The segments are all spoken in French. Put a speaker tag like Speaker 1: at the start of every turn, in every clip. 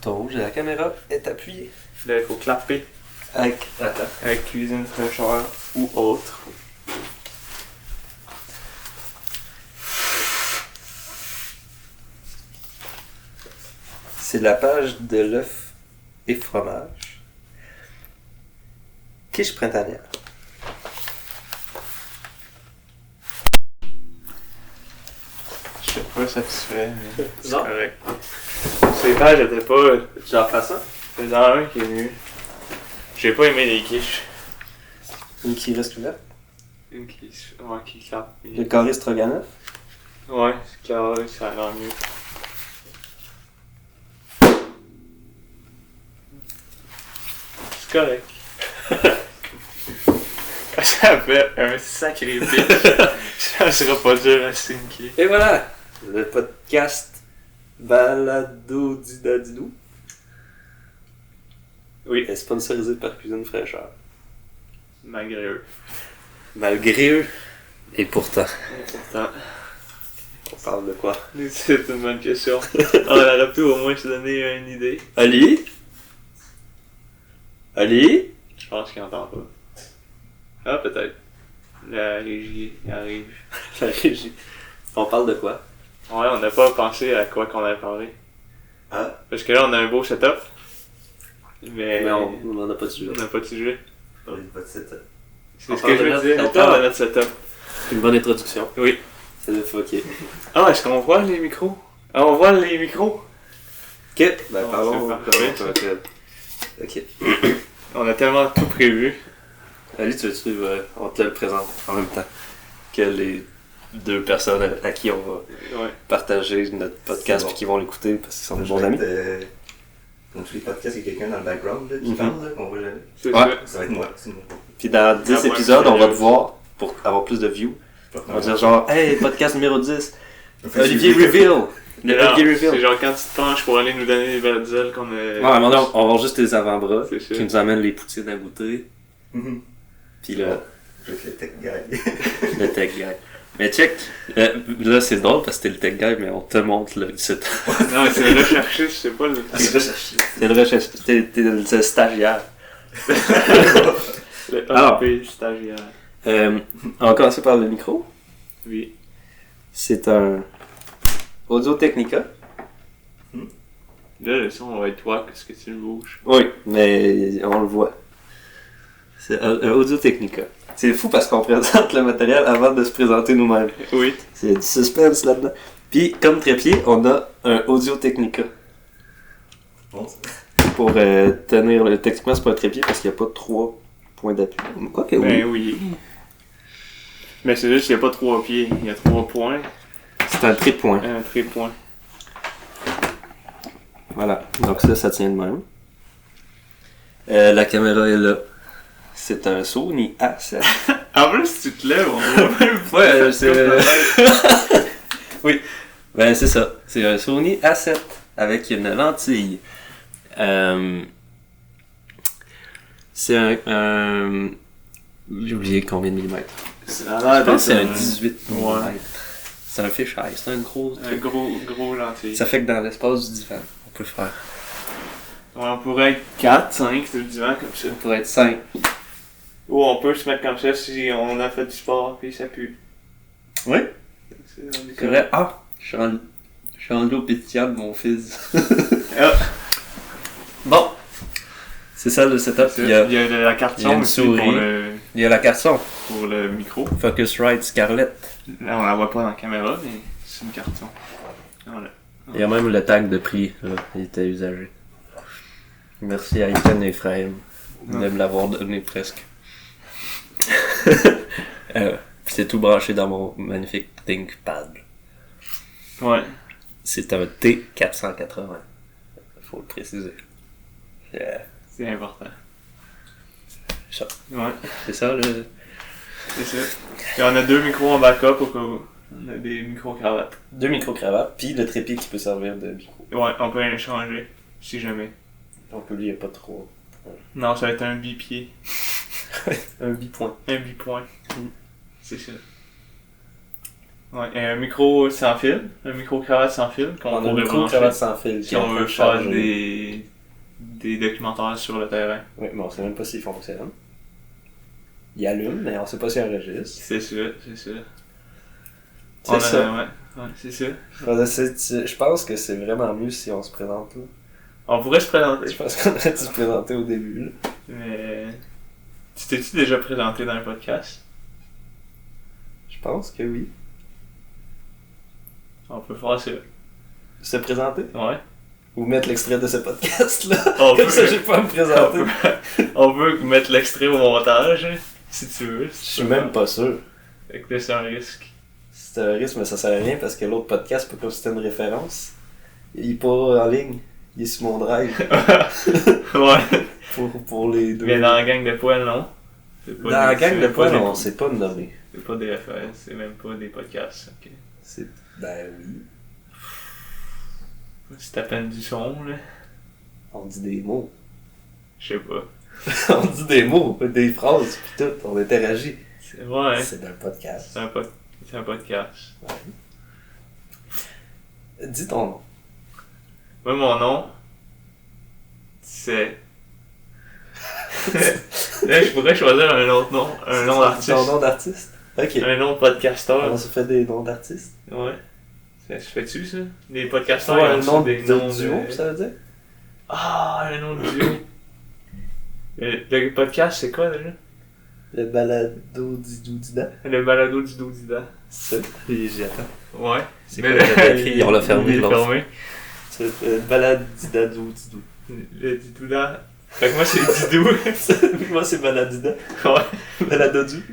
Speaker 1: bouton rouge et la caméra est appuyée.
Speaker 2: Là, il faut clapper avec cuisine fraîcheur ou autre.
Speaker 1: C'est la page de l'œuf et fromage. Quiche printanière.
Speaker 2: Je suis pas satisfait, mais c'est
Speaker 1: Non.
Speaker 2: correct. Ces pages étaient pas...
Speaker 1: J'en fais ça.
Speaker 2: C'est dans un qui est mieux. J'ai pas aimé les quiches.
Speaker 1: Une qui reste ouverte.
Speaker 2: Une quiche, ouais, qui clappe.
Speaker 1: Le carré stroganoff.
Speaker 2: Ouais, c'est carré, ça a l'air mieux. C'est correct. Ça fait un sacré pitch. Ça sera pas dur à sinker.
Speaker 1: Et voilà, le podcast Balado Didadidou
Speaker 2: Oui,
Speaker 1: est sponsorisé par Cuisine Fraîcheur.
Speaker 2: malgré eux.
Speaker 1: Malgré eux. Et pourtant.
Speaker 2: Pourtant,
Speaker 1: On parle de quoi?
Speaker 2: c'est une bonne question. On aurait pu au moins se donner une idée.
Speaker 1: Ali? Ali?
Speaker 2: Je pense qu'il entend pas. Ah, peut-être. La régie arrive.
Speaker 1: La régie. On parle de quoi?
Speaker 2: Ouais, on n'a pas pensé à quoi qu'on allait parler.
Speaker 1: Ah.
Speaker 2: Parce que là, on a un beau setup. Mais
Speaker 1: Mais on n'en a pas de sujet.
Speaker 2: on n'a pas de sujet.
Speaker 1: On n'a pas de setup.
Speaker 2: C'est
Speaker 1: On
Speaker 2: ce
Speaker 1: parle
Speaker 2: que je
Speaker 1: de
Speaker 2: veux
Speaker 1: notre
Speaker 2: dire. On
Speaker 1: setup.
Speaker 2: parle de notre setup.
Speaker 1: Une bonne introduction.
Speaker 2: Oui.
Speaker 1: C'est le fucké.
Speaker 2: Ah, est-ce qu'on voit les micros? Ah, on voit les micros?
Speaker 1: Ok. Ben
Speaker 2: Oh,
Speaker 1: parlons.
Speaker 2: c'est parfait,
Speaker 1: Ok.
Speaker 2: On a tellement tout prévu.
Speaker 1: Ali, tu veux-tu, on te le présente en même temps que les deux personnes à qui on va
Speaker 2: Ouais.
Speaker 1: partager notre podcast
Speaker 3: C'est bon.
Speaker 1: puis qui vont l'écouter parce qu'ils sont des
Speaker 3: Je
Speaker 1: bons
Speaker 3: vais
Speaker 1: amis.
Speaker 3: être, Dans tous les podcasts, il y a quelqu'un dans le background là, qui
Speaker 1: Mhm.
Speaker 3: parle, là, qu'on voit jamais.
Speaker 2: C'est
Speaker 1: Ouais.
Speaker 2: ça.
Speaker 3: Ça va être moi, c'est moi.
Speaker 1: Puis dans 10
Speaker 2: Ah, ouais,
Speaker 1: épisodes, on va te
Speaker 2: sérieux.
Speaker 1: voir pour avoir plus de views. On va dire genre, hey, podcast numéro 10,
Speaker 3: Fait
Speaker 1: Olivier
Speaker 3: que-
Speaker 1: Reveal. Le
Speaker 2: Non,
Speaker 1: Olivier
Speaker 2: c'est
Speaker 1: Reveal.
Speaker 2: genre quand tu te penches pour aller nous donner les belles qu'on a.
Speaker 1: Ouais, mais non, on va voir juste tes avant-bras
Speaker 2: C'est ça.
Speaker 1: qui nous amènent les poutines à goûter.
Speaker 3: Mhm.
Speaker 1: Puis là,
Speaker 3: Avec le tech guy.
Speaker 1: le tech guy. Mais check, là c'est drôle parce que t'es le tech guy, mais on te montre le site.
Speaker 2: Non, c'est recherché, je sais pas. Le...
Speaker 3: C'est recherché.
Speaker 1: T'es le recherche, t'es le stagiaire.
Speaker 2: Le
Speaker 1: Alors.
Speaker 2: OP stagiaire.
Speaker 1: On va commencer par le micro.
Speaker 2: Oui.
Speaker 1: C'est un Audio-Technica.
Speaker 2: Là, le son va être toi, qu'est-ce que tu le bouges?
Speaker 1: Oui, mais on le voit. C'est un Audio-Technica. C'est fou parce qu'on présente le matériel avant de se présenter nous-mêmes.
Speaker 2: Oui.
Speaker 1: C'est du suspense là-dedans. Puis, comme trépied, on a un Audio-Technica.
Speaker 3: Bon, ça.
Speaker 1: Pour tenir le... Techniquement, c'est pas un trépied parce qu'il n'y a pas 3 points d'appui. Quoi que
Speaker 2: Ben
Speaker 1: oui.
Speaker 2: oui. Mais c'est juste qu'il n'y a pas 3 pieds, il y a 3 points,
Speaker 1: C'est un trépoint.
Speaker 2: un trépoint.
Speaker 1: Voilà. Donc ça tient de même. La caméra est là. C'est un Sony A7.
Speaker 2: En plus, tu te lèves, on voit même pas.
Speaker 1: Ouais, c'est... oui. Ben, c'est ça. C'est un Sony A7 avec une lentille. C'est un... J'ai oublié combien de millimètres.
Speaker 2: Ça a
Speaker 1: Je
Speaker 2: l'air
Speaker 1: pense que c'est
Speaker 2: d'être
Speaker 1: un 18
Speaker 2: Ouais.
Speaker 1: millimètres. C'est un fisheye. C'est un gros
Speaker 2: un
Speaker 1: truc.
Speaker 2: gros lentille.
Speaker 1: Ça fait que dans l'espace du divan, on peut le faire.
Speaker 2: Ouais, on pourrait être 4, 5 sur le divan comme ça.
Speaker 1: On pourrait être 5.
Speaker 2: Ou on peut se mettre comme ça si on a fait du sport puis ça pue.
Speaker 1: Oui.
Speaker 2: On est
Speaker 1: C'est vrai. Ah! Je suis en l'eau pétillante de mon fils.
Speaker 2: Ah.
Speaker 1: Bon. C'est ça le setup.
Speaker 2: Il y a la carte
Speaker 1: il y a
Speaker 2: son
Speaker 1: une
Speaker 2: aussi
Speaker 1: souris. Il y a la carte son.
Speaker 2: pour le micro.
Speaker 1: Focusrite Scarlett.
Speaker 2: Là, on la voit pas dans la caméra, mais c'est une carte son. Voilà.
Speaker 1: Il y a même le tag de prix. Là. Il était usagé. Merci à Ethan et Ephraim de me l'avoir donné presque. C'est tout branché dans mon magnifique ThinkPad.
Speaker 2: Ouais.
Speaker 1: C'est un T480. Faut le préciser.
Speaker 2: C'est important.
Speaker 1: Ça.
Speaker 2: Ouais,
Speaker 1: C'est ça le...
Speaker 2: c'est ça. Et on a 2 micros en backup au cas où. On a des micro-cravates.
Speaker 1: 2 micro-cravates, puis le trépied qui peut servir de micro.
Speaker 2: Ouais, on peut les changer, si jamais.
Speaker 1: Donc lui, il n'y a pas trop...
Speaker 2: Non, ça va être un bipied.
Speaker 1: Un bipoint.
Speaker 2: Un bipoint. C'est ça. Ouais, et un micro sans fil. Un micro-cravate sans fil. Qu'on
Speaker 1: On a un
Speaker 2: pourrait
Speaker 1: micro-cravate
Speaker 2: brancher
Speaker 1: sans fil.
Speaker 2: si on veut faire des des documentaires sur le terrain.
Speaker 1: Oui, mais on sait même pas s'il fonctionne. Il allume, mais on sait pas s'il enregistre.
Speaker 2: C'est ça.
Speaker 1: C'est ça.
Speaker 2: Ouais, c'est ça.
Speaker 1: Je pense que c'est vraiment mieux si on se présente là.
Speaker 2: On pourrait se présenter.
Speaker 1: Je pense qu'on aurait dû se présenter au début là.
Speaker 2: Mais... Tu t'es-tu déjà présenté dans un podcast?
Speaker 1: Je pense que oui.
Speaker 2: On peut faire ça.
Speaker 1: Se présenter?
Speaker 2: Ouais.
Speaker 1: Ou mettre l'extrait de ce podcast là.
Speaker 2: On
Speaker 1: Comme
Speaker 2: peut-
Speaker 1: ça j'ai pas à me présenter.
Speaker 2: On peut mettre l'extrait au montage, si tu veux.
Speaker 1: Je suis même pas sûr.
Speaker 2: Fait que là, c'est un risque.
Speaker 1: C'est un risque, mais ça sert à rien parce que l'autre podcast, pas comme si c'était une référence. Il est pas en ligne. Il est sur mon drive.
Speaker 2: Ouais.
Speaker 1: pour les deux.
Speaker 2: Mais dans la gang de poils, non. C'est
Speaker 1: Dans la gang de
Speaker 2: c'est pas
Speaker 1: poils,
Speaker 2: des-
Speaker 1: on sait pas me nommer.
Speaker 2: C'est pas des références, c'est même pas des podcasts. Ok.
Speaker 1: C'est. Ben oui.
Speaker 2: C'est à peine du son, là.
Speaker 1: On dit des mots.
Speaker 2: Je sais pas.
Speaker 1: On dit des mots, des phrases, pis tout. On interagit.
Speaker 2: Ouais.
Speaker 1: C'est un podcast.
Speaker 2: C'est un podcast.
Speaker 1: Dis ton nom.
Speaker 2: Moi, mon nom, c'est... Là, je pourrais choisir un autre nom. Un nom d'artiste.
Speaker 1: Ton nom d'artiste? Ok.
Speaker 2: Un nom de podcasteur.
Speaker 1: On se fait des noms d'artistes.
Speaker 2: Ouais. Ça se fait-tu, ça? Les podcasteurs,
Speaker 1: Ouais,
Speaker 2: ils
Speaker 1: un
Speaker 2: ont
Speaker 1: nom
Speaker 2: des
Speaker 1: de
Speaker 2: noms
Speaker 1: duo,
Speaker 2: de...
Speaker 1: ça veut dire?
Speaker 2: Ah, un nom de duo. Le podcast, c'est quoi, déjà?
Speaker 1: Le balado didou-dida.
Speaker 2: Le balado du Dodida.
Speaker 1: C'est ça. J'y attends.
Speaker 2: Ouais.
Speaker 1: C'est quoi le écrit? On l'a fermé,
Speaker 2: Il est
Speaker 1: l'autre.
Speaker 2: fermé.
Speaker 1: C'est le baladidadou-didou.
Speaker 2: Le Didouda. Fait que moi, c'est Didou.
Speaker 1: Moi, c'est baladida.
Speaker 2: Ouais.
Speaker 1: Baladodu.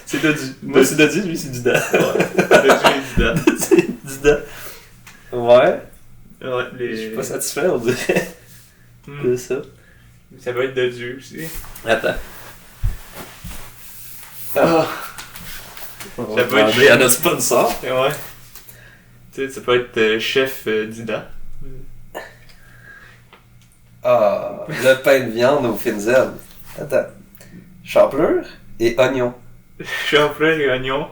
Speaker 1: C'est Dodu. Moi,
Speaker 2: Dodu.
Speaker 1: c'est Dodu, lui, c'est Dida.
Speaker 2: Le Didouda.
Speaker 1: C'est Dida. Ouais.
Speaker 2: Ouais,
Speaker 1: Je suis pas satisfait, on dirait, de ça.
Speaker 2: Ça peut être de Dieu aussi.
Speaker 1: Attends. Ah.
Speaker 2: Ça peut être-
Speaker 1: demander à notre sponsor.
Speaker 2: Ouais. Tu sais, ça peut être chef Dida.
Speaker 1: Ah, le pain de viande aux fines herbes. Attends. Chapelure et oignon.
Speaker 2: Champlin et oignon.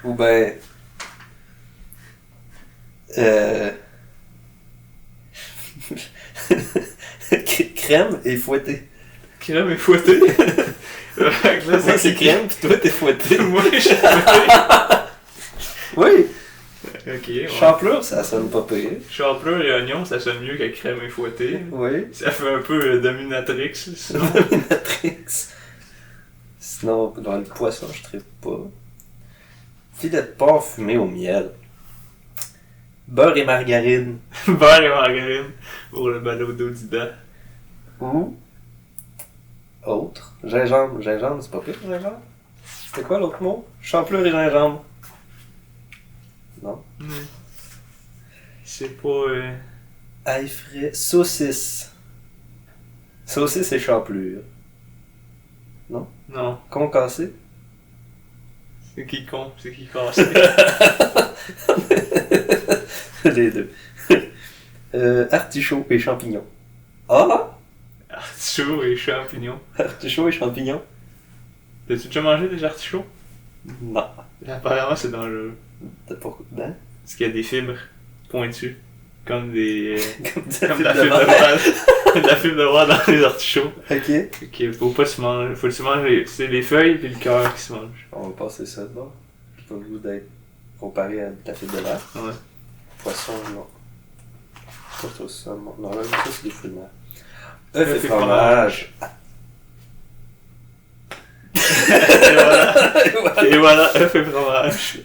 Speaker 1: Ou ben... crème et fouetté.
Speaker 2: Crème et fouetté. Fait que là,
Speaker 1: Moi, c'est crème, pis toi, t'es fouetté.
Speaker 2: Moi, je suis fouetté.
Speaker 1: Oui.
Speaker 2: Ok, ouais.
Speaker 1: Chapelure, ça sonne pas pire.
Speaker 2: Champlin et oignon, ça sonne mieux que crème et fouetté.
Speaker 1: Oui.
Speaker 2: Ça fait un peu dominatrix, sinon.
Speaker 1: Matrix. Sinon, dans le poisson, je tripe pas. Filet de porc fumé au miel. Beurre et margarine.
Speaker 2: Beurre et margarine pour le balado Dida.
Speaker 1: Ou... autre. Gingembre. Gingembre, c'est pas pire, gingembre? C'était quoi l'autre mot? Chapelure et gingembre. Non.
Speaker 2: C'est pas...
Speaker 1: Ail frais. Saucisse. Saucisse et chapelure.
Speaker 2: Non.
Speaker 1: Concassé.
Speaker 2: C'est qui con, c'est qui casse.
Speaker 1: Les deux. Artichaut et champignons. Ah!
Speaker 2: Artichaut et champignons.
Speaker 1: Artichaut et champignons?
Speaker 2: T'as-tu déjà mangé des artichauts?
Speaker 1: Non.
Speaker 2: Apparemment, c'est dangereux.
Speaker 1: T'as pas dedans?
Speaker 2: Parce qu'il y a des fibres pointues. Comme des...
Speaker 1: Comme
Speaker 2: comme de la fibre de bois. De la fibre de bois dans les artichauts.
Speaker 1: Ok.
Speaker 2: Ok, faut pas se manger. Faut se manger. C'est les feuilles et le cœur qui se mangent.
Speaker 1: On va passer ça dedans. J'ai pas le goût d'être comparé à la fibre de verre.
Speaker 2: Ouais.
Speaker 1: Poisson, non. Pas trop ça, non. Non, ça, c'est des fruits de mer. Œuf et fromage.
Speaker 2: Et voilà. Et voilà, œuf et fromage.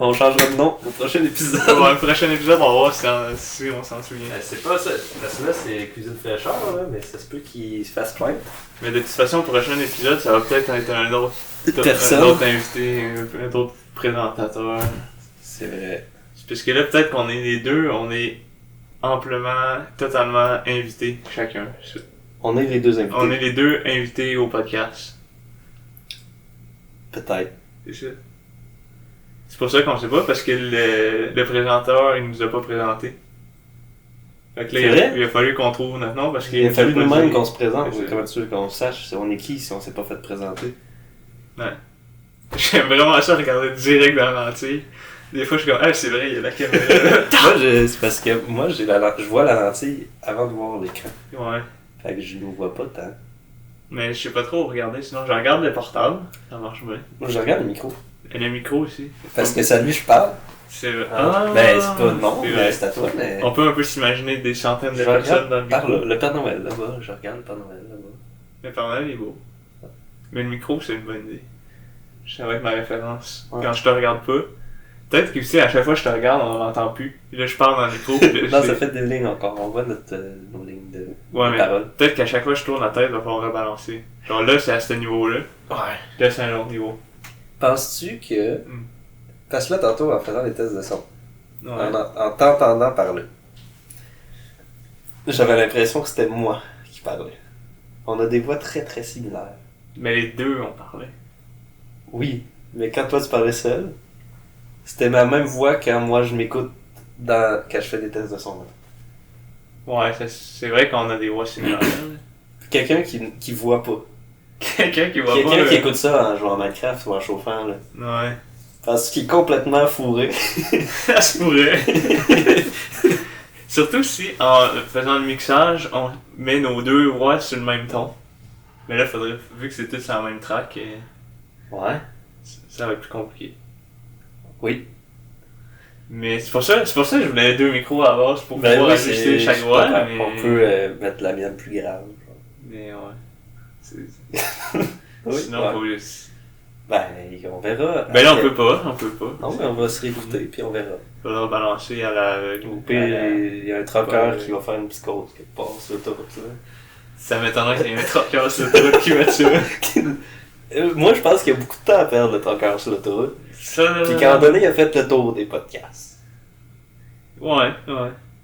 Speaker 1: On changera de nom au prochain épisode.
Speaker 2: Dans le prochain épisode, on va voir si on s'en souvient.
Speaker 1: C'est pas ça. Parce que là, c'est cuisine fraîcheur, là, mais ça se peut qu'il se fasse plaindre.
Speaker 2: Mais de toute façon, au prochain épisode, ça va peut-être être un autre
Speaker 1: Personne.
Speaker 2: un autre invité, un autre présentateur.
Speaker 1: C'est vrai.
Speaker 2: Parce que là, peut-être qu'on est les deux, on est amplement, totalement invités, chacun.
Speaker 1: On est les deux invités.
Speaker 2: On est les deux invités au podcast.
Speaker 1: Peut-être.
Speaker 2: C'est ça. C'est pour ça qu'on sait pas, parce que le présentateur, il nous a pas présenté. Fait que là,
Speaker 1: C'est vrai?
Speaker 2: il a fallu qu'on trouve notre nom, parce qu'il
Speaker 1: Il a
Speaker 2: nous
Speaker 1: fallu
Speaker 2: pas
Speaker 1: nous-mêmes
Speaker 2: dit.
Speaker 1: qu'on se présente.
Speaker 2: C'est ça.
Speaker 1: Comment tu veux qu'on sache si on est qui si on s'est pas fait présenter?
Speaker 2: J'aime vraiment ça regarder direct dans l'entier. Des fois, je suis comme, ah, c'est vrai, il y a la caméra.
Speaker 1: C'est parce que moi, je vois la lentille avant de voir l'écran.
Speaker 2: Ouais.
Speaker 1: Fait que je ne vois pas tant.
Speaker 2: Mais je sais pas trop où regarder, sinon je regarde le portable, ça marche bien.
Speaker 1: Moi, je regarde le micro.
Speaker 2: Et le micro aussi.
Speaker 1: Parce que c'est à lui que je parle.
Speaker 2: C'est vrai.
Speaker 1: Ben, c'est pas non,
Speaker 2: c'est
Speaker 1: mais
Speaker 2: vrai.
Speaker 1: c'est à toi, mais...
Speaker 2: On peut un peu s'imaginer des centaines de
Speaker 1: Je
Speaker 2: personnes
Speaker 1: regarde
Speaker 2: dans le
Speaker 1: par
Speaker 2: micro.
Speaker 1: le Père Noël là-bas. Je regarde le Père Noël là-bas.
Speaker 2: Le Père Noël est beau. Mais le micro, c'est une bonne idée. Ça va être ma référence.
Speaker 1: Ouais.
Speaker 2: Quand je te regarde pas, peut-être que tu sais, à chaque fois que je te regarde, on m'entend plus. Puis là, je parle dans le micro. Puis là,
Speaker 1: Non, ça fait des lignes encore. On voit nos lignes de
Speaker 2: mais
Speaker 1: parole.
Speaker 2: peut-être qu'à chaque fois que je tourne la tête, il va falloir rebalancer. Genre là, c'est à ce niveau-là.
Speaker 1: Ouais.
Speaker 2: Là, c'est à un autre niveau.
Speaker 1: Penses-tu que...
Speaker 2: Hmm.
Speaker 1: Parce que là, tantôt, en faisant les tests de son,
Speaker 2: Ouais.
Speaker 1: en t'entendant parler, j'avais l'impression que c'était moi qui parlais. On a des voix très très similaires.
Speaker 2: Mais les deux, on parlait.
Speaker 1: Oui, mais quand toi tu parlais seul, c'était ma même voix quand moi je m'écoute quand je fais des tests de son.
Speaker 2: Ouais, c'est vrai qu'on a des voix similaires.
Speaker 1: Quelqu'un qui voit pas.
Speaker 2: Quelqu'un qui voit
Speaker 1: Quelqu'un
Speaker 2: pas.
Speaker 1: qui écoute ça en jouant à Minecraft ou en chauffant, là.
Speaker 2: Ouais.
Speaker 1: Parce qu'il est complètement fourré.
Speaker 2: Ça se pourrait. Surtout si, en faisant le mixage, on met nos deux voix sur le même ton. Mais là, faudrait, vu que c'est tout sur la même track,
Speaker 1: Ouais.
Speaker 2: ça va être plus compliqué.
Speaker 1: Oui.
Speaker 2: Mais c'est pour ça que je voulais deux micros à la base pour
Speaker 1: Ben
Speaker 2: pouvoir
Speaker 1: oui,
Speaker 2: ajuster chaque
Speaker 1: je
Speaker 2: voix.
Speaker 1: comprends.
Speaker 2: Mais...
Speaker 1: On peut mettre la mienne plus grave.
Speaker 2: Mais ouais. C'est-
Speaker 1: Oui,
Speaker 2: Sinon,
Speaker 1: ouais.
Speaker 2: faut juste...
Speaker 1: Ben, on verra.
Speaker 2: Ben là, on
Speaker 1: Après.
Speaker 2: peut pas.
Speaker 1: Non, mais on va se réécouter puis on verra.
Speaker 2: Faudra balancer à la...
Speaker 1: Au pire, il y a un trucker qui va faire une psychose quelque part sur l'autoroute, là.
Speaker 2: Ça m'étonnerait qu'il y ait un trucker sur le truc qui va tuer.
Speaker 1: Moi, je pense qu'il y a beaucoup de temps à perdre le trucker sur l'autoroute.
Speaker 2: Ça...
Speaker 1: Puis qu'à un moment donné, il a fait le tour des podcasts.
Speaker 2: Ouais.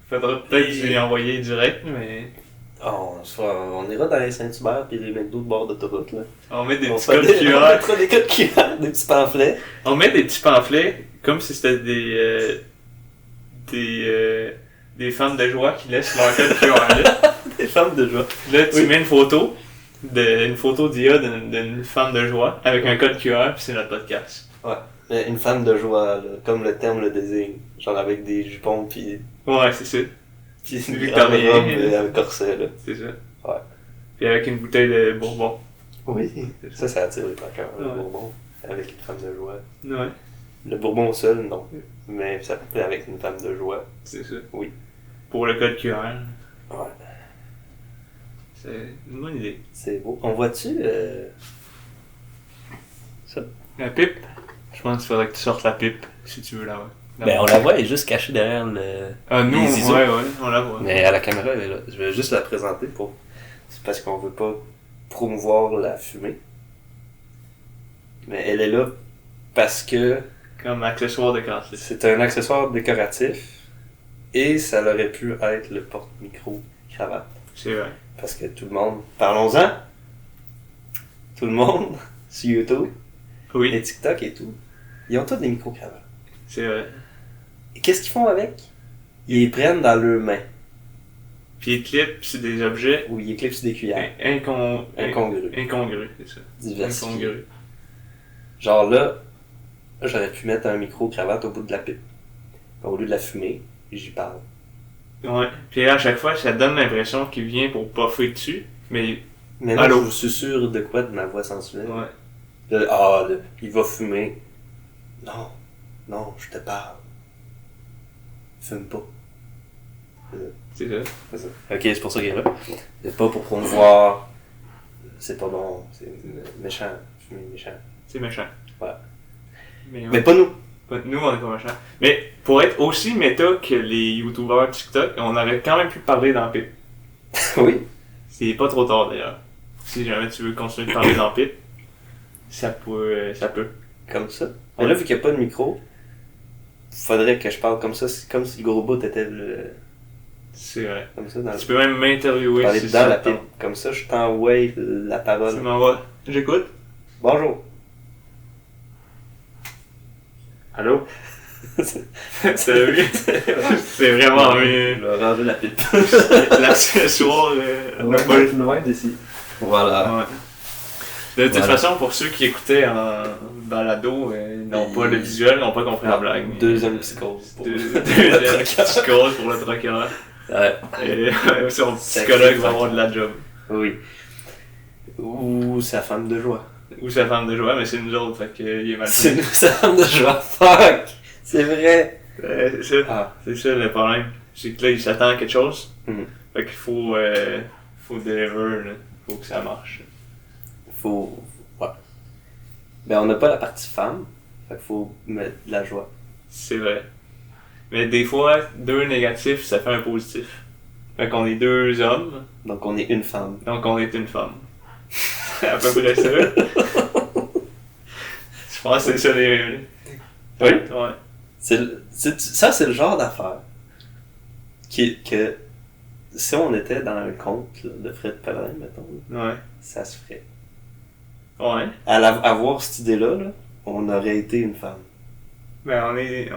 Speaker 2: Faudra peut-être lui envoyer direct, mais...
Speaker 1: On ira dans les Saint-Hubert puis les McDo de bord d'autoroute, là.
Speaker 2: On met des
Speaker 1: On
Speaker 2: petits
Speaker 1: fait
Speaker 2: codes
Speaker 1: on
Speaker 2: QR.
Speaker 1: mettra des codes QR, des petits pamphlets.
Speaker 2: On met des petits pamphlets, comme si c'était des femmes de joie qui laissent leur code QR là.
Speaker 1: Des femmes de joie.
Speaker 2: Là, tu
Speaker 1: Oui.
Speaker 2: mets une photo d'IA d'une femme de joie avec un code QR, puis c'est notre podcast.
Speaker 1: Ouais. Une femme de joie, là, comme le terme le désigne. Genre avec des jupons puis
Speaker 2: Ouais, c'est ça.
Speaker 1: une grande
Speaker 2: Victorien.
Speaker 1: robe avec corset, là.
Speaker 2: C'est ça.
Speaker 1: Ouais.
Speaker 2: Puis avec une bouteille de bourbon.
Speaker 1: Oui. Ça attire les truckers, le
Speaker 2: Ouais.
Speaker 1: bourbon. Avec une femme de joie.
Speaker 2: Ouais,
Speaker 1: Le bourbon seul, non. Mais ça peut avec une femme de joie.
Speaker 2: c'est ça.
Speaker 1: Oui.
Speaker 2: Pour le code QR,
Speaker 1: Ouais.
Speaker 2: c'est une bonne idée.
Speaker 1: C'est beau. On voit-tu ça?
Speaker 2: La pipe, je pense qu'il faudrait que tu sortes la pipe, si tu veux la voir.
Speaker 1: Ben, on la voit, elle est juste cachée derrière le...
Speaker 2: Ah, nous,
Speaker 1: les ISO.
Speaker 2: ouais, on la voit.
Speaker 1: Mais à la caméra, elle est là. Je vais juste la présenter pour... C'est parce qu'on veut pas promouvoir la fumée. Mais elle est là parce que
Speaker 2: Comme accessoire de cassette.
Speaker 1: c'est un accessoire décoratif et ça aurait pu être le porte-micro cravate.
Speaker 2: C'est vrai.
Speaker 1: Parce que tout le monde... Parlons-en! Tout le monde, sur YouTube,
Speaker 2: Oui,
Speaker 1: et TikTok et tout, ils ont tous des micro-cravates.
Speaker 2: c'est vrai.
Speaker 1: Et qu'est-ce qu'ils font avec? Ils les prennent dans leurs mains.
Speaker 2: Puis ils clipent sur des objets
Speaker 1: Ou ils éclipsent des cuillères.
Speaker 2: incongrus,
Speaker 1: Incongrus.
Speaker 2: c'est ça.
Speaker 1: Diversifiés.
Speaker 2: Incongrus.
Speaker 1: Genre là, j'aurais pu mettre un micro-cravate au bout de la pipe. Au lieu de la fumer, j'y parle.
Speaker 2: Ouais. Puis à chaque fois, ça donne l'impression qu'il vient pour puffer dessus, mais
Speaker 1: Mais là,
Speaker 2: Allô?
Speaker 1: je vous susurre de quoi de ma voix sensuelle.
Speaker 2: ouais.
Speaker 1: Là, il va fumer. Non, je te parle. Fume pas.
Speaker 2: C'est ça.
Speaker 1: C'est ça. Ok, c'est pour ça qu'il est là. C'est pas pour promouvoir. C'est pas bon. C'est méchant. Fumer méchant.
Speaker 2: C'est méchant.
Speaker 1: Ouais.
Speaker 2: Mais,
Speaker 1: Mais pas nous.
Speaker 2: nous, on est pas méchants. Mais pour être aussi méta que les youtubeurs TikTok, on aurait quand même pu parler dans Pip.
Speaker 1: Oui.
Speaker 2: C'est pas trop tard d'ailleurs. Si jamais tu veux continuer de parler dans Pip, ça peut.
Speaker 1: Comme ça. Mais là, vu qu'il n'y a pas de micro, faudrait que je parle comme ça. C'est comme si le gros bout était
Speaker 2: C'est vrai.
Speaker 1: comme ça dans
Speaker 2: Tu peux même m'interviewer
Speaker 1: parler
Speaker 2: si
Speaker 1: dedans
Speaker 2: ça
Speaker 1: la
Speaker 2: te tente.
Speaker 1: pipe. Comme ça, je t'envoie la
Speaker 2: Tu
Speaker 1: parole.
Speaker 2: m'envoies. J'écoute.
Speaker 1: Bonjour.
Speaker 2: Allô? Salut. C'est vraiment
Speaker 1: Je vais ranger la pipe.
Speaker 2: l'accessoire.
Speaker 1: Loin d'ici. Voilà.
Speaker 2: Ouais. De toute
Speaker 1: Voilà.
Speaker 2: façon, pour ceux qui écoutaient en balado, n'ont pas le visuel, n'ont pas compris la blague.
Speaker 1: Deuxième psychose.
Speaker 2: Deuxième psychose pour le troqueur.
Speaker 1: Ouais.
Speaker 2: Et son psychologue va avoir de la job.
Speaker 1: Oui. Ou sa femme de joie.
Speaker 2: Ou sa femme de joie, mais c'est nous autres, fait qu'il est mal
Speaker 1: C'est
Speaker 2: pris.
Speaker 1: nous, sa femme de joie. Fuck! C'est vrai!
Speaker 2: C'est ça.
Speaker 1: Ah.
Speaker 2: C'est ça le problème. C'est que là, il s'attend à quelque chose.
Speaker 1: Mhm.
Speaker 2: Fait qu'il faut deliver, là. Faut que ça marche.
Speaker 1: Faut. Ouais. Ben, on n'a pas la partie femme. Fait qu'il faut mettre de la joie.
Speaker 2: C'est vrai. Mais des fois, 2 négatifs, ça fait un positif. Fait qu'on est 2 hommes,
Speaker 1: Donc, on est une femme.
Speaker 2: donc on est une femme. C'est à peu près ça. Je pense que c'est ça les...
Speaker 1: Oui.
Speaker 2: Ouais.
Speaker 1: Ça, c'est le genre d'affaire que si on était dans un conte là, de Fred Pellerin, mettons, là,
Speaker 2: Ouais.
Speaker 1: ça se ferait.
Speaker 2: Ouais.
Speaker 1: Avoir cette idée-là, là, on aurait été une femme.
Speaker 2: Ben,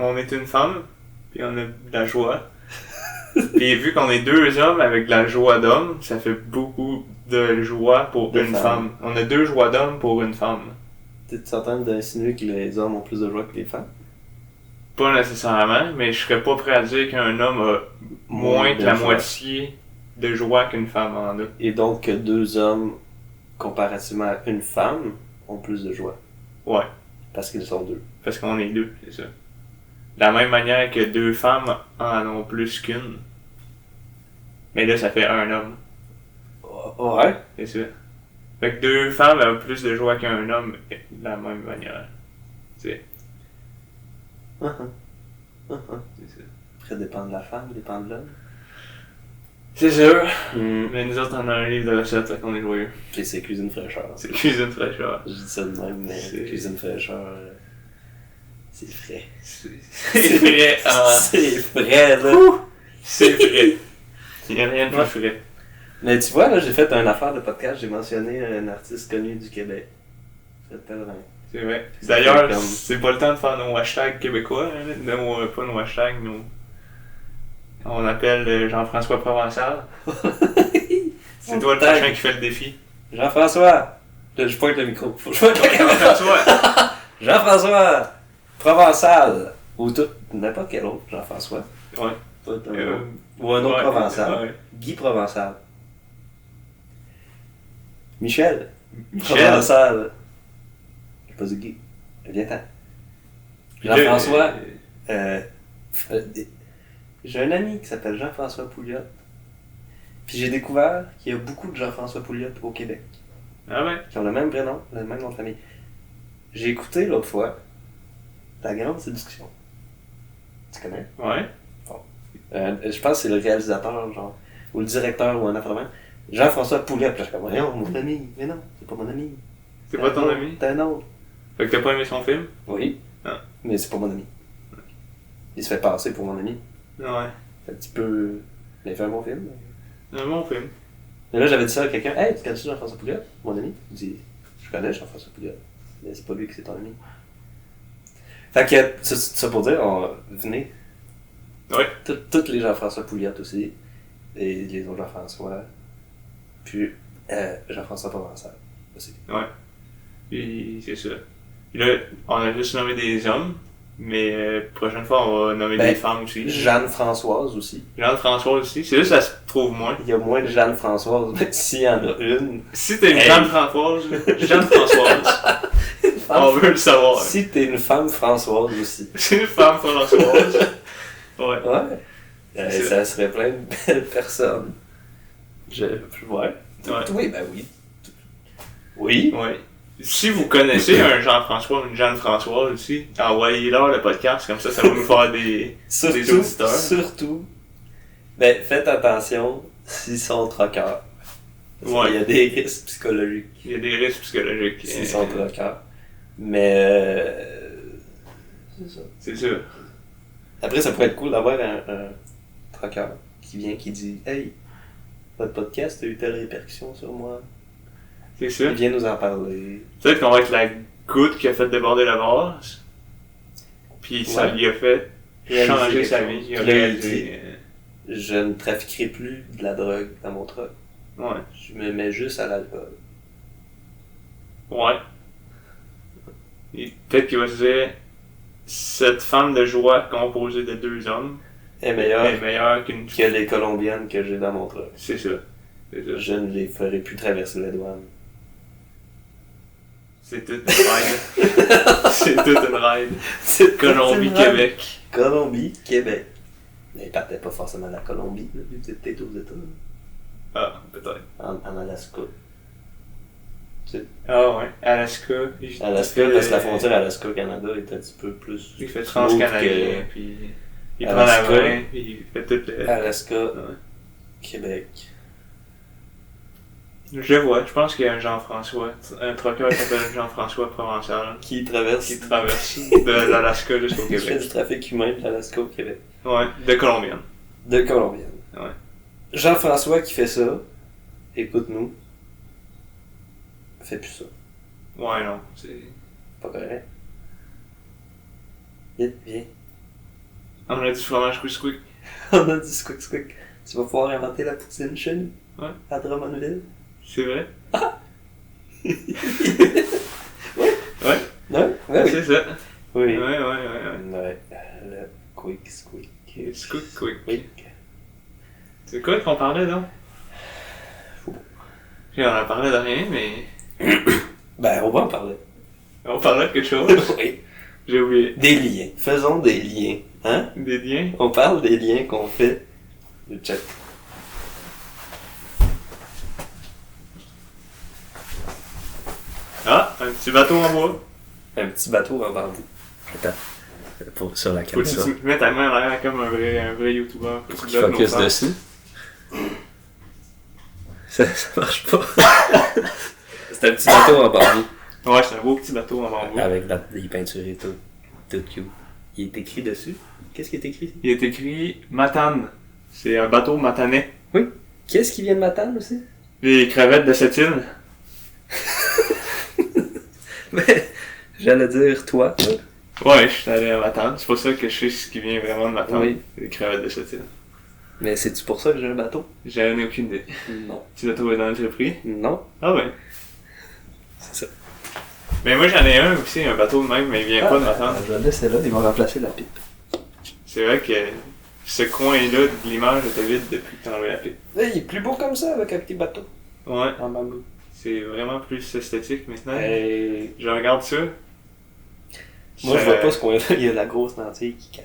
Speaker 2: on est une femme, puis on a de la joie. Puis vu qu'on est 2 hommes avec de la joie d'homme, ça fait beaucoup de joie pour
Speaker 1: De
Speaker 2: une
Speaker 1: femme.
Speaker 2: femme. On a 2 joies d'homme pour une femme.
Speaker 1: T'es en train d'insinuer que les hommes ont plus de joie que les femmes?
Speaker 2: Pas nécessairement, mais je serais pas prêt à dire qu'un homme a moins
Speaker 1: de
Speaker 2: que la
Speaker 1: joie.
Speaker 2: moitié de joie qu'une femme en a.
Speaker 1: Et donc que 2 hommes, comparativement à une femme, ont plus de joie.
Speaker 2: Ouais,
Speaker 1: Parce qu'ils sont 2.
Speaker 2: parce qu'on est 2, c'est ça. De la même manière que 2 femmes en ont plus qu'une. Mais là, ça fait un homme,
Speaker 1: Ouais.
Speaker 2: c'est ça. Fait que 2 femmes ont plus de joie qu'un homme de la même manière. C'est
Speaker 1: Uh-huh. Uh-huh.
Speaker 2: c'est ça.
Speaker 1: Après, dépend de la femme, dépend de l'homme.
Speaker 2: C'est sûr.
Speaker 1: Mm.
Speaker 2: Mais nous autres, on a un livre de recettes, fait qu'on est joyeux.
Speaker 1: Puis c'est cuisine fraîcheur.
Speaker 2: C'est cuisine fraîcheur.
Speaker 1: Je dis ça de même, mais
Speaker 2: C'est-
Speaker 1: cuisine fraîcheur, c'est frais.
Speaker 2: C'est vrai,
Speaker 1: C'est frais, là.
Speaker 2: c'est vrai. Il n'y a rien de plus
Speaker 1: Ouais.
Speaker 2: frais.
Speaker 1: Mais tu vois, là, j'ai fait une affaire de podcast, j'ai mentionné un artiste connu du Québec. Fred Pellerin.
Speaker 2: C'est vrai.
Speaker 1: Ça
Speaker 2: D'ailleurs,
Speaker 1: fait comme-
Speaker 2: c'est pas le temps de faire nos hashtags québécois, hein, pas nos hashtags, on appelle Jean-François Provençal. C'est toi le
Speaker 1: Tag.
Speaker 2: prochain qui fait le défi.
Speaker 1: Jean-François! Là, je pointe le micro. Faut que je pointe la caméra.
Speaker 2: Jean-François!
Speaker 1: Jean-François! Provençal! Ou tout, n'importe quel autre Jean-François.
Speaker 2: Ouais.
Speaker 1: Tout un
Speaker 2: Euh,
Speaker 1: autre. Ou un autre
Speaker 2: ouais,
Speaker 1: Provençal.
Speaker 2: ouais.
Speaker 1: Guy Provençal. Michel.
Speaker 2: Michel.
Speaker 1: Provençal. J'ai pas dit Guy. Viens-t'en. Jean-François. Euh, j'ai un ami qui s'appelle Jean-François Pouliot. Puis j'ai découvert qu'il y a beaucoup de Jean-François Pouliot au Québec.
Speaker 2: Ah ouais?
Speaker 1: Qui ont le même prénom, le même nom de famille. J'ai écouté l'autre fois La Grande Séduction. Tu connais?
Speaker 2: Ouais.
Speaker 1: Je pense que c'est le réalisateur, genre, ou le directeur, ou un affaire de même. Jean-François Pouliot. Puis là, je suis comme, voyons, mon ami. Mais non, c'est pas mon ami.
Speaker 2: C'est pas ton ami?
Speaker 1: C'est un autre.
Speaker 2: Fait que t'as pas aimé son film?
Speaker 1: Oui.
Speaker 2: Ah.
Speaker 1: Mais c'est pas mon ami. Il se fait passer pour mon ami.
Speaker 2: Ouais.
Speaker 1: Fait un petit peu. Il a fait un bon film.
Speaker 2: C'est un bon film.
Speaker 1: Mais là, j'avais dit ça à quelqu'un. Hey, tu connais Jean-François Pouliot, mon ami? Il dit, je connais Jean-François Pouliot. Mais c'est pas lui qui c'est ton ami. Fait que, ça pour dire, venez.
Speaker 2: Ouais.
Speaker 1: Tous les Jean-François Pouliot aussi. Et les autres Jean-François. Puis, Jean-François Provençal aussi.
Speaker 2: Puis c'est ça. Puis là, on a juste nommé des hommes, mais prochaine fois, on va nommer
Speaker 1: Ben,
Speaker 2: des femmes aussi.
Speaker 1: Jeanne-Françoise aussi.
Speaker 2: Jeanne-François aussi. C'est juste que ça se trouve moins.
Speaker 1: Il y a moins de Jeanne-Françoise, mais s'il y en a une.
Speaker 2: Si t'es une
Speaker 1: Hey.
Speaker 2: Jeanne-Françoise, Jeanne-Françoise, on veut le savoir.
Speaker 1: Si t'es une femme Françoise aussi.
Speaker 2: C'est une femme Françoise. Ouais.
Speaker 1: Ouais.
Speaker 2: C'est
Speaker 1: Ça serait plein de belles personnes. Ouais.
Speaker 2: Ouais.
Speaker 1: Oui, ben oui. Oui.
Speaker 2: Ouais. Si vous connaissez un Jean-François ou une Jeanne-Françoise aussi, envoyez-leur le podcast, comme ça va nous faire des auditeurs.
Speaker 1: Surtout, ben faites attention s'ils sont troqueurs. Parce
Speaker 2: Ouais.
Speaker 1: qu'il y a des risques psychologiques
Speaker 2: Il y a des risques psychologiques.
Speaker 1: s'ils sont troqueurs. Mais c'est ça.
Speaker 2: C'est sûr.
Speaker 1: Après, ça pourrait être cool d'avoir un troqueur qui vient, qui dit « Hey, votre podcast a eu telle répercussion sur moi.
Speaker 2: C'est sûr.
Speaker 1: Il vient nous en parler. »
Speaker 2: Peut-être qu'on va être la goutte qui a fait déborder la vase. Puis ça
Speaker 1: Ouais.
Speaker 2: lui a fait
Speaker 1: Réaliser
Speaker 2: changer
Speaker 1: quelque
Speaker 2: sa
Speaker 1: chose.
Speaker 2: vie. Il a
Speaker 1: Puis là, il
Speaker 2: réalisé.
Speaker 1: Je ne trafiquerai plus de la drogue dans mon truck.
Speaker 2: Ouais.
Speaker 1: Je me mets juste à l'alcool.
Speaker 2: Ouais. Et peut-être qu'il va se dire, cette femme de joie composée de 2 hommes
Speaker 1: Est meilleur
Speaker 2: est meilleure qu'une
Speaker 1: que les Colombiennes que j'ai dans mon truck.
Speaker 2: C'est ça. C'est ça.
Speaker 1: Je ne les ferai plus traverser la douane.
Speaker 2: C'est toute une ride. C'est toute une ride.
Speaker 1: C'est
Speaker 2: Colombie, Québec.
Speaker 1: Colombie, Québec. Mais ils partaient pas forcément de la Colombie, là. Ils étaient peut-être aux États.
Speaker 2: Ah, peut-être.
Speaker 1: En Alaska.
Speaker 2: Ah ouais, Alaska.
Speaker 1: Alaska, parce que la frontière Alaska-Canada est un petit peu plus.
Speaker 2: Il fait
Speaker 1: smooth
Speaker 2: transcanadien, puis il prend la
Speaker 1: Alaska.
Speaker 2: main, puis il fait tout le...
Speaker 1: Alaska,
Speaker 2: Ouais.
Speaker 1: Québec.
Speaker 2: Je pense qu'il y a un Jean-François, un trucker qui s'appelle Jean-François Provençal,
Speaker 1: Qui traverse
Speaker 2: qui traverse de l'Alaska jusqu'au
Speaker 1: qui fait
Speaker 2: Québec.
Speaker 1: du trafic humain de l'Alaska au Québec.
Speaker 2: Ouais, de Colombienne.
Speaker 1: De Colombienne.
Speaker 2: Ouais.
Speaker 1: Jean-François qui fait ça, écoute-nous, fait plus ça.
Speaker 2: Ouais, non, c'est...
Speaker 1: Pas correct. Vite, viens.
Speaker 2: On a du fromage squeak.
Speaker 1: On a dit squick squick. Tu vas pouvoir inventer la poutine chez nous.
Speaker 2: Ouais.
Speaker 1: À Drummondville.
Speaker 2: C'est vrai?
Speaker 1: Ouais.
Speaker 2: Ouais,
Speaker 1: Ouais, oui.
Speaker 2: c'est ça.
Speaker 1: Oui.
Speaker 2: Ouais.
Speaker 1: Ouais. Le quick squick.
Speaker 2: Squeak quick.
Speaker 1: Quick.
Speaker 2: C'est quoi qu'on parlait donc? On a parlé de rien, mais...
Speaker 1: Ben, on va en parler.
Speaker 2: On parlait de quelque chose.
Speaker 1: Oui.
Speaker 2: J'ai oublié.
Speaker 1: Des liens. Faisons des liens. Hein?
Speaker 2: Des liens?
Speaker 1: On parle des liens qu'on fait. Le chat.
Speaker 2: Ah, un petit bateau en bois.
Speaker 1: Un petit bateau en bambou. Attends. Sur la
Speaker 2: Faut que
Speaker 1: caméra.
Speaker 2: tu mets ta main en l'air comme un vrai youtubeur. Faut que
Speaker 1: Pour
Speaker 2: tu
Speaker 1: qu'il
Speaker 2: donnes
Speaker 1: focus
Speaker 2: nos sens.
Speaker 1: dessus. Ça marche pas. C'est un petit bateau en bambou.
Speaker 2: Ouais, c'est un beau petit bateau en bambou.
Speaker 1: Avec des peintures et tout. Tout cute. Il est écrit dessus. Qu'est-ce qui est écrit?
Speaker 2: Il est écrit Matane. C'est un bateau matanais.
Speaker 1: Qu'est-ce qui vient de Matane aussi?
Speaker 2: Les crevettes de cette île.
Speaker 1: Mais, j'allais dire toi.
Speaker 2: Ouais, je suis allé à Matane. C'est pour ça que je sais ce qui vient vraiment de Matane.
Speaker 1: Oui.
Speaker 2: Les crevettes de cette île.
Speaker 1: Mais c'est-tu pour ça que j'ai un bateau?
Speaker 2: J'en ai aucune idée.
Speaker 1: Non.
Speaker 2: Tu l'as trouvé dans le prix?
Speaker 1: Non.
Speaker 2: Ah ouais.
Speaker 1: C'est ça.
Speaker 2: Mais moi j'en ai un aussi, un bateau de même, mais il vient pas de Matane.
Speaker 1: Je vais le laisser là, ils vont remplacer la pipe.
Speaker 2: C'est vrai que ce coin-là de l'image était vide depuis que t'as enlevé la pipe.
Speaker 1: Hey, il est plus beau comme ça avec un petit bateau
Speaker 2: Ouais,
Speaker 1: en bambou.
Speaker 2: c'est vraiment plus esthétique maintenant.
Speaker 1: Hey.
Speaker 2: Je regarde ça.
Speaker 1: Moi, je vois pas ce coin-là, il y a la grosse lentille qui cache.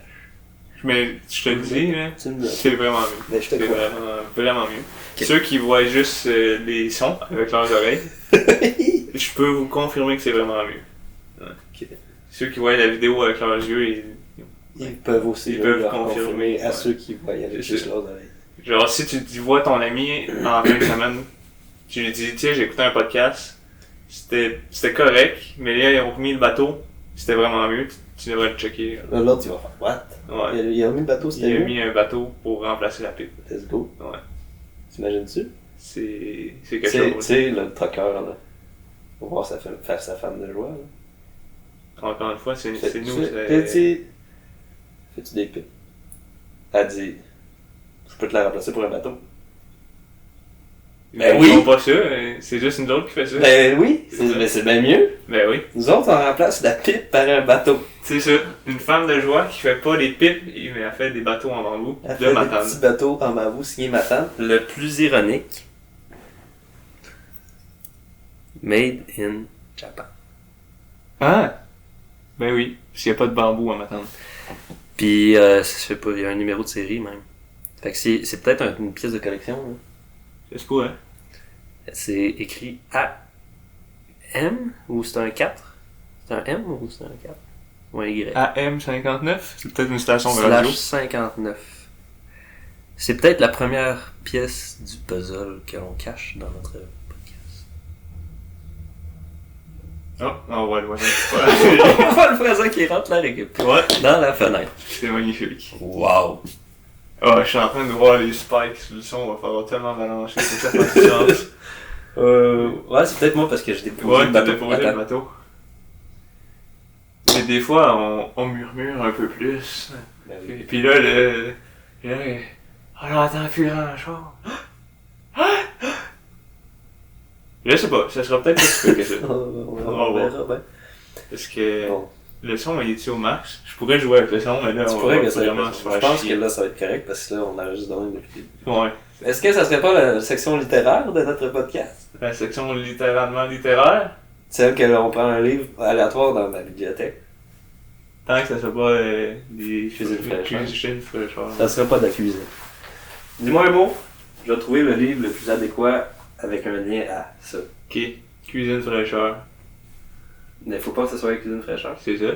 Speaker 2: Mais je te le dis, là,
Speaker 1: Tu me le
Speaker 2: c'est vraiment mieux.
Speaker 1: Mais je te
Speaker 2: C'est
Speaker 1: crois.
Speaker 2: vraiment mieux.
Speaker 1: Ok.
Speaker 2: Ceux qui voient juste les sons avec leurs oreilles, je peux vous confirmer que c'est vraiment mieux. Ouais.
Speaker 1: Ok.
Speaker 2: Ceux qui voient la vidéo avec leurs yeux,
Speaker 1: Ils peuvent aussi
Speaker 2: Ils peuvent
Speaker 1: leur
Speaker 2: confirmer,
Speaker 1: à
Speaker 2: ouais.
Speaker 1: ceux qui voient avec
Speaker 2: C'est
Speaker 1: juste
Speaker 2: ça.
Speaker 1: leurs oreilles.
Speaker 2: genre si tu vois ton ami en fin de semaine, tu lui dis, tiens, j'ai écouté un podcast, c'était correct, mais là, ils ont remis le bateau, c'était vraiment mieux, tu devrais le checker.
Speaker 1: Là, l'autre, il va faire what?
Speaker 2: Ouais.
Speaker 1: Il a mis le bateau,
Speaker 2: Il
Speaker 1: c'était
Speaker 2: a
Speaker 1: mieux?
Speaker 2: mis un bateau pour remplacer la pipe.
Speaker 1: Let's go.
Speaker 2: Ouais.
Speaker 1: T'imagines-tu?
Speaker 2: C'est
Speaker 1: Tu
Speaker 2: quelque
Speaker 1: sais,
Speaker 2: chose.
Speaker 1: le trucker, là. On va voir faire sa femme de joie, là.
Speaker 2: Encore une fois, c'est nous.
Speaker 1: Fais-tu des pipes? Elle dit, je peux te la remplacer pour un bateau. Ben
Speaker 2: Ils
Speaker 1: oui.
Speaker 2: font pas ça, c'est juste nous autres qui fait ça.
Speaker 1: Ben oui,
Speaker 2: C'est ça.
Speaker 1: mais c'est bien mieux.
Speaker 2: Ben oui.
Speaker 1: Nous autres, on remplace la pipe par un bateau.
Speaker 2: C'est ça. Une femme de joie qui fait pas des pipes, mais elle fait des bateaux en bambou
Speaker 1: Elle
Speaker 2: de
Speaker 1: fait des
Speaker 2: Matane.
Speaker 1: petits bateaux en bambou signé Matane. Le plus ironique, made in Japan.
Speaker 2: Ah! Ben oui, parce qu'il n'y a pas de bambou en Matane.
Speaker 1: Puis, ça se fait pas, il y a un numéro de série même. Fait que c'est peut-être une pièce de collection. Là.
Speaker 2: C'est quoi, hein?
Speaker 1: C'est écrit AM ou c'est un 4? C'est un M ou c'est un 4? Ou un Y?
Speaker 2: AM59? C'est peut-être une station de radio.
Speaker 1: Slash 59. C'est peut-être la première pièce du puzzle que l'on cache dans notre podcast.
Speaker 2: Oh, on va le voir.
Speaker 1: On voit le voisin qui rentre la récup.
Speaker 2: Ouais,
Speaker 1: Dans la fenêtre.
Speaker 2: c'est magnifique.
Speaker 1: Wow!
Speaker 2: Oh, je suis en train de voir les spikes, le son va falloir tellement balancer pour que ça fasse du sens.
Speaker 1: Ouais, c'est peut-être moi parce que j'ai déposé
Speaker 2: Ouais,
Speaker 1: le
Speaker 2: t'as
Speaker 1: bateau.
Speaker 2: déposé le
Speaker 1: Attends.
Speaker 2: bateau. Mais des fois, on murmure un peu plus.
Speaker 1: Ben oui.
Speaker 2: Et puis là, on n'entend plus grand chose. Je sais pas, ça sera peut-être plus que ça.
Speaker 1: On verra, ben.
Speaker 2: Parce que
Speaker 1: Bon.
Speaker 2: le son il est-tu au max? Je pourrais jouer avec le son, mais là,
Speaker 1: Tu
Speaker 2: on
Speaker 1: pourrais
Speaker 2: va
Speaker 1: que ça
Speaker 2: vraiment se
Speaker 1: je
Speaker 2: faire
Speaker 1: pense
Speaker 2: chier.
Speaker 1: que là, ça va être correct parce que là, on enregistre dans une depuis.
Speaker 2: Ouais.
Speaker 1: Est-ce que ça serait pas la section littéraire de notre podcast?
Speaker 2: La section littéralement littéraire,
Speaker 1: Celle que là, on prend un livre aléatoire dans ma bibliothèque.
Speaker 2: tant que ça soit pas des
Speaker 1: Cuisine fraîcheur.
Speaker 2: cuisine fraîcheur.
Speaker 1: Ça serait pas de la cuisine. Dis-moi un mot. Je vais trouver le livre le plus adéquat avec un lien à ça.
Speaker 2: Ok, cuisine fraîcheur,
Speaker 1: Mais faut pas que ça soit la cuisine fraîcheur.
Speaker 2: c'est ça?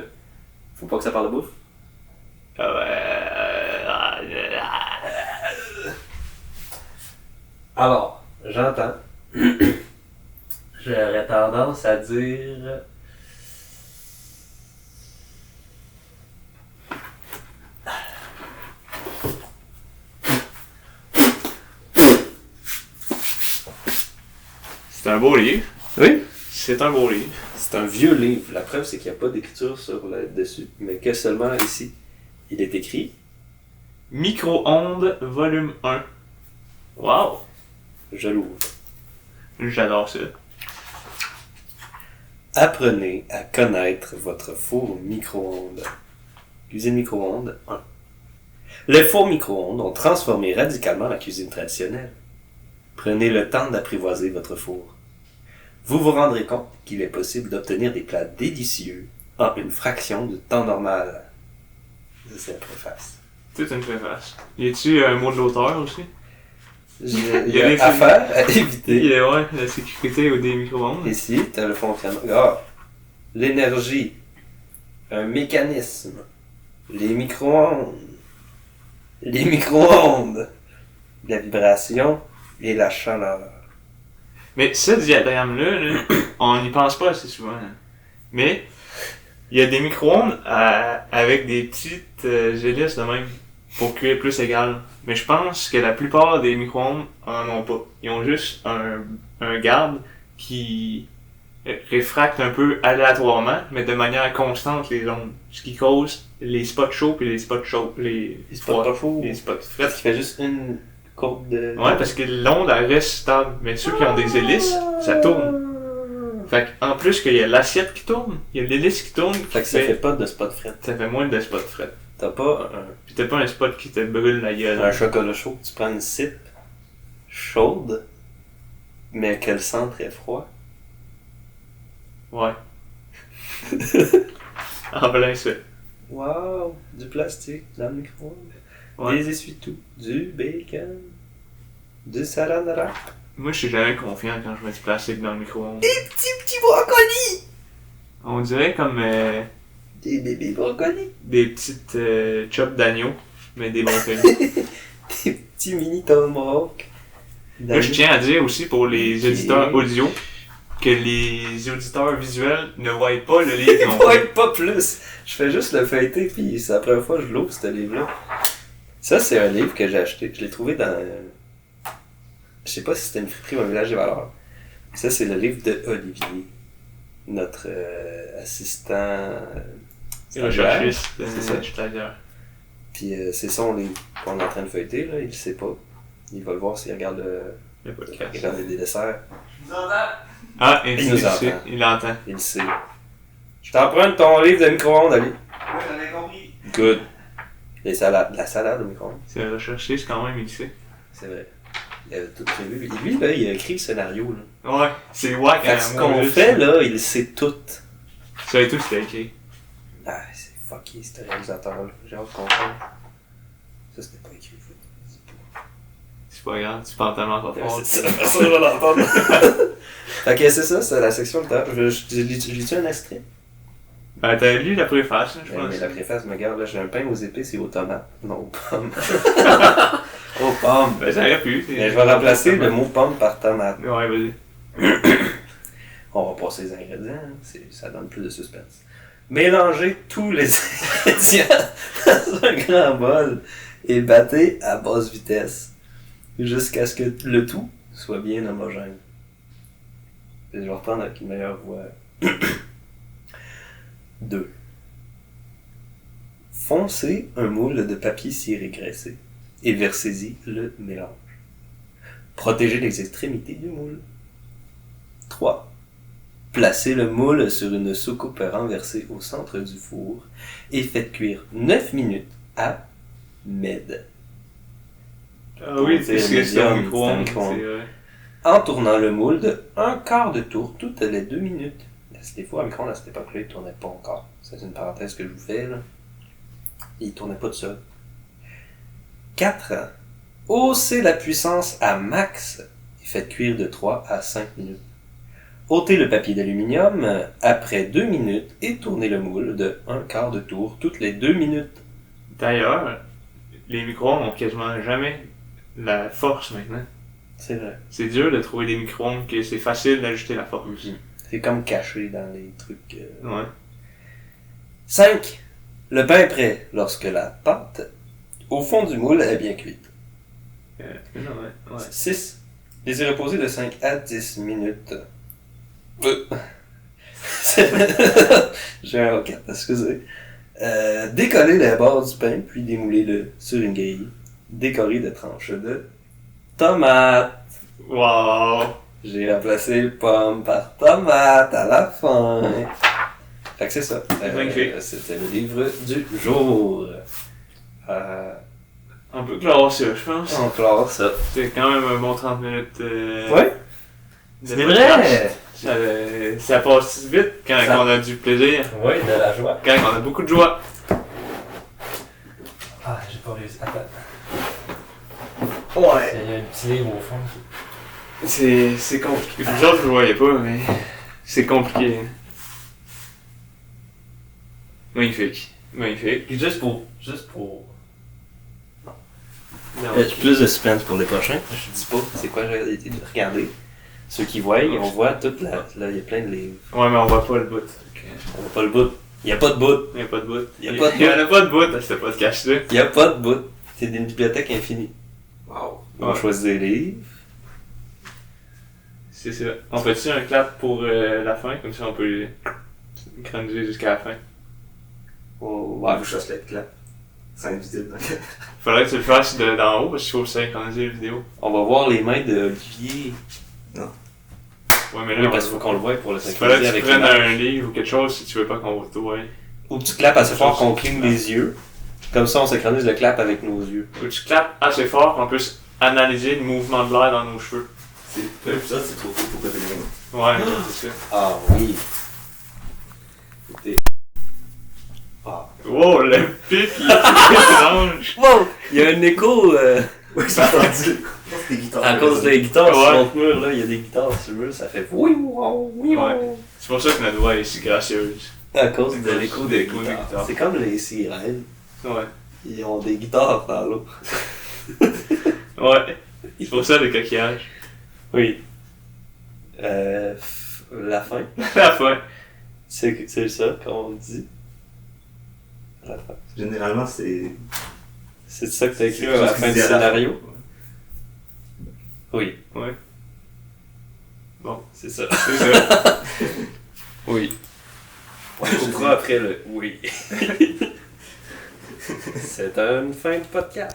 Speaker 1: Faut pas que ça parle de bouffe. Alors, j'entends. J'aurais tendance à dire.
Speaker 2: C'est un beau livre.
Speaker 1: Oui?
Speaker 2: C'est un beau livre.
Speaker 1: C'est un vieux livre. La preuve, c'est qu'il n'y a pas d'écriture sur le dessus, mais que seulement ici. Il est écrit.
Speaker 2: Micro-ondes, volume 1. Wow!
Speaker 1: Je l'ouvre.
Speaker 2: J'adore ça.
Speaker 1: Apprenez à connaître votre four micro-ondes. Cuisine micro-ondes 1. Les fours micro-ondes ont transformé radicalement la cuisine traditionnelle. Prenez le temps d'apprivoiser votre four. Vous vous rendrez compte qu'il est possible d'obtenir des plats délicieux en une fraction du temps normal. Ça, c'est la préface.
Speaker 2: Toute une préface. Y a-tu un mot de l'auteur aussi?
Speaker 1: Il
Speaker 2: Il
Speaker 1: y
Speaker 2: y a
Speaker 1: a
Speaker 2: des
Speaker 1: affaire à
Speaker 2: Il
Speaker 1: éviter.
Speaker 2: est ouais, la sécurité ou des micro-ondes.
Speaker 1: Ici, tu as le fonctionnement. Ah, l'énergie. Un mécanisme. Les micro-ondes. Les micro-ondes. La vibration et la chaleur.
Speaker 2: Mais ce diagramme-là, là, on n'y pense pas assez souvent. Hein. Mais il y a des micro-ondes avec des petites hélices de même pour cuire plus égal. Mais je pense que la plupart des micro-ondes en ont pas. Ils ont juste un garde qui réfracte un peu aléatoirement, mais de manière constante les ondes. Ce qui cause les spots chauds et les spots chauds. Les
Speaker 1: spots pas chauds.
Speaker 2: Les spots
Speaker 1: Fait
Speaker 2: frais.
Speaker 1: qu'il fait juste une courbe de...
Speaker 2: Ouais, parce que l'onde, elle reste stable. Mais ceux qui ont des hélices, ça tourne. Fait en plus qu'il y a l'assiette qui tourne, il y a l'hélice qui tourne,
Speaker 1: Fait que ça fait pas de spot fret.
Speaker 2: ça fait moins de spots frais.
Speaker 1: T'as pas
Speaker 2: Pis t'as pas un spot qui te brûle la gueule.
Speaker 1: un chocolat chaud. Tu prends une cipe chaude, mais que le centre est froid.
Speaker 2: Ouais. En plein ça.
Speaker 1: Wow! Du plastique dans le micro-ondes.
Speaker 2: Ouais.
Speaker 1: Des essuie-tout. Du bacon. Du saran wrap.
Speaker 2: Moi, je suis jamais confiant quand je mets du plastique dans le micro-ondes.
Speaker 1: Petit brocoli!
Speaker 2: On dirait comme
Speaker 1: Des bébés brocolis.
Speaker 2: des petites chops d'agneau, mais des brocolis.
Speaker 1: Des petits mini tomahawks.
Speaker 2: Là, je tiens à dire aussi pour les
Speaker 1: Ok.
Speaker 2: auditeurs audio que les auditeurs visuels ne voient pas le livre non plus.
Speaker 1: Ouais, pas plus. Je fais juste le feuilleter, puis c'est la première fois que je l'ouvre, ce livre-là. Ça, c'est un livre que j'ai acheté. Je l'ai trouvé dans... Je sais pas si c'était une friperie ou un village des valeurs. Ça, c'est le livre de Olivier, notre assistant...
Speaker 2: Recherchiste,
Speaker 1: C'est ça.
Speaker 2: stagiaire.
Speaker 1: Puis c'est son livre qu'on est en train de feuilleter, là. Il le sait pas. Il va le voir s'il regarde,
Speaker 2: Le podcast.
Speaker 1: il regarde des desserts.
Speaker 2: Ah, et
Speaker 1: Il nous
Speaker 2: il
Speaker 1: entend.
Speaker 2: sait, il l'entend.
Speaker 1: Il le sait. Je t'emprunte ton livre de micro-ondes, Ali.
Speaker 3: Oui, j'en ai compris.
Speaker 1: Good. Les salades. La salade au micro-ondes.
Speaker 2: C'est recherchiste quand même, il sait.
Speaker 1: C'est vrai. Il avait tout prévu. Lui, là, il a écrit le scénario, là.
Speaker 2: Ouais, c'est wack
Speaker 1: Fait
Speaker 2: à
Speaker 1: que ce
Speaker 2: moi,
Speaker 1: qu'on
Speaker 2: juste.
Speaker 1: fait, là, il sait tout.
Speaker 2: Ça et tout, c'était écrit.
Speaker 1: Ah, c'est fucké, ce réalisateur-là. J'ai hâte de comprendre. Ça, c'était pas écrit.
Speaker 2: C'est pas grave, tu parles tellement pas fort.
Speaker 1: C'est ça, je vais l'entendre. Ok, c'est ça, c'est la section de temps. Je lis-tu un extrait?
Speaker 2: Ben, t'as lu la préface, là, je pense.
Speaker 1: Mais la préface, me regarde, là, j'ai un pain aux épices et aux tomates. Non, aux pommes. Aux pommes.
Speaker 2: Ben, ça aurait pu.
Speaker 1: Mais je vais remplacer le mot pomme par tomate.
Speaker 2: Ouais, vas-y.
Speaker 1: On va passer les ingrédients, hein. Ça donne plus de suspense. Mélangez tous les ingrédients dans un grand bol et battez à basse vitesse jusqu'à ce que le tout soit bien homogène. Je vais reprendre avec une meilleure voix. 2. Foncez un moule de papier ciré graissé et versez-y le mélange. Protégez les extrémités du moule. Placez le moule sur une soucoupe renversée au centre du four et faites cuire 9 minutes à med.
Speaker 2: Ah oui,
Speaker 1: Pour dire
Speaker 2: c'est
Speaker 1: médium,
Speaker 2: un micro-ondes.
Speaker 1: c'est un micro-ondes.
Speaker 2: C'est vrai.
Speaker 1: En tournant le moule de un quart de tour toutes les 2 minutes. Des fois, un micro-ondes à cette époque-là, il tournait pas encore. C'est une parenthèse que je vous fais, là. Il tournait pas tout seul. 4. Haussez la puissance à max et faites cuire de 3 à 5 minutes. Ôtez le papier d'aluminium après 2 minutes et tournez le moule de un quart de tour toutes les 2 minutes.
Speaker 2: D'ailleurs, les micro-ondes ont quasiment jamais la force maintenant.
Speaker 1: C'est vrai.
Speaker 2: C'est dur de trouver des micro-ondes que c'est facile d'ajuster la force.
Speaker 1: C'est comme caché dans les trucs.
Speaker 2: Ouais.
Speaker 1: 5. Le pain est prêt lorsque la pâte au fond du moule est bien cuite.
Speaker 2: Non, ouais.
Speaker 1: 6. Laissez reposer de 5 à 10 minutes. J'ai un roquette, excusez. Décollez les bords du pain, puis démoulez-le sur une grille. Décorez de tranches de tomates.
Speaker 2: Wow!
Speaker 1: J'ai remplacé pomme par tomate à la fin. Fait que c'est ça.
Speaker 2: Magnifique.
Speaker 1: C'était le livre du jour.
Speaker 2: On peut clore ça, je pense.
Speaker 1: On clore ça.
Speaker 2: C'est quand même un bon 30 minutes.
Speaker 1: Ouais.
Speaker 2: de
Speaker 1: C'est
Speaker 2: podcast.
Speaker 1: vrai.
Speaker 2: Ça passe vite quand on a du plaisir.
Speaker 1: Oui, de la joie.
Speaker 2: Quand on a beaucoup de joie.
Speaker 4: Ah, j'ai pas réussi. Attends,
Speaker 2: Ouais.
Speaker 4: il y a un petit livre au fond.
Speaker 2: C'est compliqué. Vous autres, vous le voyez pas, mais c'est compliqué. Magnifique. Magnifique.
Speaker 4: Puis juste pour.
Speaker 2: Non.
Speaker 1: Plus de suspense pour les prochains. Je dis pas c'est quoi j'ai été de regarder. Ceux qui voient, on voit toute la. Là, il y a plein de livres.
Speaker 2: Ouais, mais on voit pas le bout.
Speaker 1: On voit pas le bout. Il y a pas de bout.
Speaker 2: Il y a pas de bout.
Speaker 1: Il y a pas de
Speaker 2: Il y en a pas de bout à ce podcast-là.
Speaker 1: Il y a pas de bout. C'est une bibliothèque infinie.
Speaker 3: Wow.
Speaker 1: On va choisir des livres.
Speaker 2: C'est ça. On fait-tu un clap pour la fin? Comme ça, on peut chronologiser jusqu'à la fin.
Speaker 1: Oh,
Speaker 3: Ouais,
Speaker 1: ouais.
Speaker 3: vous chassez le clap. C'est invisible. Donc.
Speaker 2: Faudrait que tu le fasses d'en haut parce qu'il faut synchroniser la vidéo.
Speaker 1: On va voir les mains de Olivier.
Speaker 2: Ouais, mais là,
Speaker 1: Oui, parce qu'il faut qu'on le voie pour le
Speaker 2: faudrait
Speaker 1: synchroniser
Speaker 2: que tu
Speaker 1: avec
Speaker 2: prennes
Speaker 1: l'image.
Speaker 2: un livre ou quelque chose si tu veux pas qu'on voit tout, ouais.
Speaker 1: Ou que tu clapes assez fort qu'on cligne les yeux. Comme ça, on synchronise le clap avec nos yeux.
Speaker 2: Faut que tu clapes assez fort qu'on puisse analyser le mouvement de l'air dans nos cheveux.
Speaker 3: Ça, c'est trop fou pour que les
Speaker 2: Ouais, c'est ça.
Speaker 1: Ah oui. Écoutez. Ah.
Speaker 2: Wow, le pic, il est étrange.
Speaker 1: Wow! Il y a un écho
Speaker 3: Oui, c'est entendu. C'est des guitares.
Speaker 1: à cause des guitares
Speaker 2: Ouais.
Speaker 1: sur notre mur. Là. Il y a des guitares sur le mur, ça fait oui, wow, oui, wow.
Speaker 2: Ouais. C'est pour ça que notre voix est si gracieuse.
Speaker 1: À cause de l'écho des
Speaker 2: L'écho des
Speaker 1: guitares.
Speaker 2: guitares.
Speaker 1: C'est comme les sirènes.
Speaker 2: Ouais.
Speaker 1: Ils ont des guitares dans l'eau.
Speaker 2: Ouais. C'est pour ça les coquillages.
Speaker 1: Oui. La fin.
Speaker 2: La fin.
Speaker 1: C'est ça qu'on dit. La fin.
Speaker 3: Généralement, c'est.
Speaker 1: C'est ça que t'as écrit
Speaker 3: C'est
Speaker 1: à la
Speaker 3: juste
Speaker 1: fin du
Speaker 3: dit à la fin.
Speaker 1: scénario? Oui.
Speaker 2: Ouais. Bon.
Speaker 1: C'est ça.
Speaker 2: C'est ça.
Speaker 1: Oui. On coupera après le oui. C'est une fin de podcast.